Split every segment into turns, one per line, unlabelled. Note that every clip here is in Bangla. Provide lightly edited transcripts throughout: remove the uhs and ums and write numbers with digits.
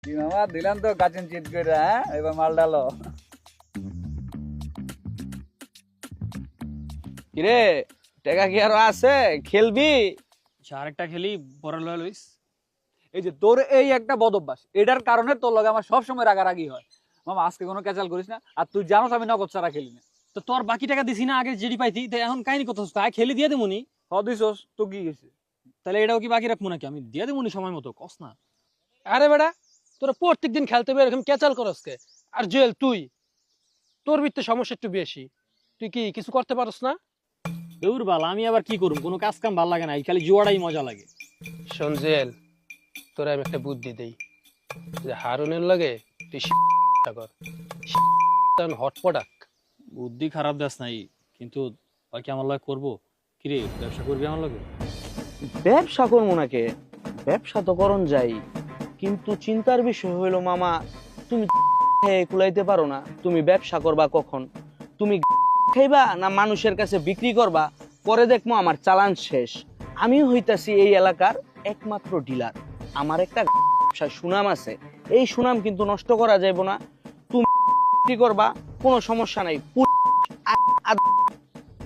কি মামা দিলাম তো কাচিন চিট করে, হ্যাঁ এবার মাল ডালো। কিরে টাকা কি আরো আছে, খেলবি?
আরেকটা খেলি পরে লয়ে লইস।
এই যে তোর এই একটা বদ অভ্যাস, এটার কারণে তোর লগে আমার সবসময় রাগারাগি হয়। মামা আজকে কোনো ক্যাচাল করিস না, আর তুই জানোস আমি নগদ ছাড়া খেলি না।
তো তোর বাকি টাকা দিছি না আগে যেটি পাইতি, তো এখন কাহিনী কত তাই খেলি দিয়ে দেবুনি।
দিছস তো কি গেছে?
তাহলে এটাও কি বাকি রাখবো নাকি? আমি দিয়ে দেবুনি সময় মতো, কস না।
আরে বেটা, তোরা প্রত্যেকদিন খেলতে বের এরকম ক্যাচাল করস কে? আর জুয়েল তুই, তোর ভিতরে সমস্যা একটু বেশি। তুই কি কিছু করতে পারস না?
দৌড় বাল, আমি আবার কি করুম? কোনো কাজ কাম ভাল লাগে না, এই খালি জুয়াটাই মজা লাগে।
শোন জুয়েল, তোরা আমি একটা বুদ্ধি দেই, যে হারুনের লাগে তুই কর হটপটাক।
বুদ্ধি খারাপ দেস নাই, কিন্তু ওই কি আমার লাগে করবো? কিরে ব্যবসা করবি আমার লাগে?
ব্যবসা করবো নাকি? ব্যবসা তো করন যাই, কিন্তু চিন্তার বিষয় হইলো মামা, তুমি কুলাইতে পারো না। তুমি ব্যবসা করবা কখন? তুমি খাইবা না মানুষের কাছে বিক্রি করবা? পরে দেখবো আমার চালান শেষ। আমি হইতাছি এই এলাকার একমাত্র ডিলার, আমার একটা ব্যবসার সুনাম আছে, এই সুনাম কিন্তু নষ্ট করা যাইব না। তুমি বিক্রি করবা, কোনো সমস্যা নাই,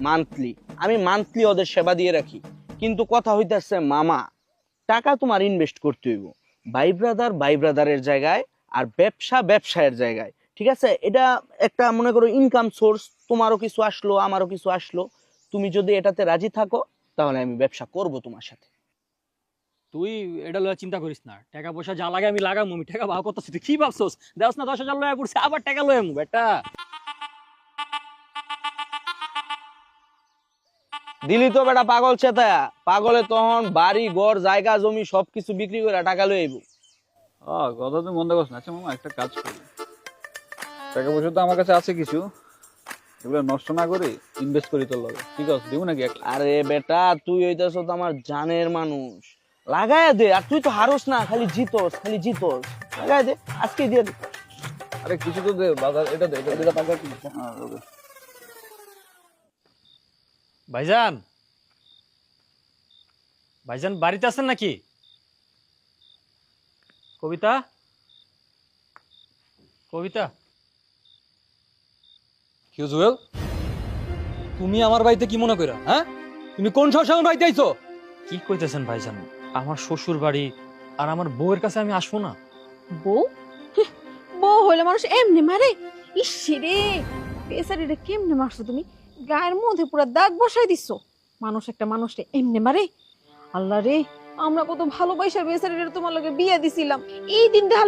মান্থলি আমি মান্থলি ওদের সেবা দিয়ে রাখি। কিন্তু কথা হইতাছে মামা, টাকা তোমার ইনভেস্ট করতে হইব ভাই ব্রাদারের জায়গায়, আর ব্যবসা ব্যবসায়ের জায়গায়। ঠিক আছে, এটা একটা মনে করো ইনকাম সোর্স, তোমারও কিছু আসলো আমারও কিছু আসলো। তুমি যদি এটাতে রাজি থাকো তাহলে আমি ব্যবসা করব তোমার সাথে।
তুই এটা লয়ে চিন্তা করিস না, টাকা পয়সা যা লাগে আমি লাগামু। আমি টাকা ভাগ করতেছি, তুই কি ভাবছস? দেওস না 10,000 লয়ে পড়ছে, আবার টাকা লয়ে আমু বেটা।
দিলি তো বেটা পাগল চেতায়া, পাগলে তখন বাড়ি ঘর জায়গা জমি সবকিছু বিক্রি করে টাকা লয়ে আইব।
কথা তুমি মন্দ করছ না। আচ্ছা মামা একটা কাজ করি, টাকা পয়সা তো আমার কাছে আছে কিছু, এগুলো নষ্ট না করে ইনভেস্ট করি তোর লগে, ঠিক আছে? দিব নাকি একটা?
আরে বেটা, তুই হইতেছ তো আমার জানের মানুষ, লাগায় দে। আর তুই তো হারোস না, খালি জিতোস খালি জিতোস। লাগায় দে, আজকে দিয়ে দে।
আরে কিছু তো দে, বাজার এটা দে, এটা দিলে টাকা কি? হ্যাঁ ওকে।
ভাইজান, ভাইজান বাড়িতে আছেন নাকি? কবিতা, কবিতা।
কি জুয়েল, তুমি আমার বাড়িতে কি মনে কইরা? হ্যাঁ, তুমি কোন সাহসে আমার বাড়িতে আইছো?
কি কইতেছেন ভাইজান? আমার শ্বশুর বাড়ি আর আমার বউয়ের কাছে আমি আসবো না?
বউ? বউ হইলে মানুষ এমনি মারে? ইস রে, বেচারিটা কেমনে মারছো তুমি? গায়ের মধ্যে পুরো দাগ বসাই দিছো। মানুষ একটা মানুষকে এমনি মারে? আল্লাহ রে, আমরা কত ভালোবাসা বেচারিটা তোমার লগে বিয়ে দিছিলাম, এই দিনটা আর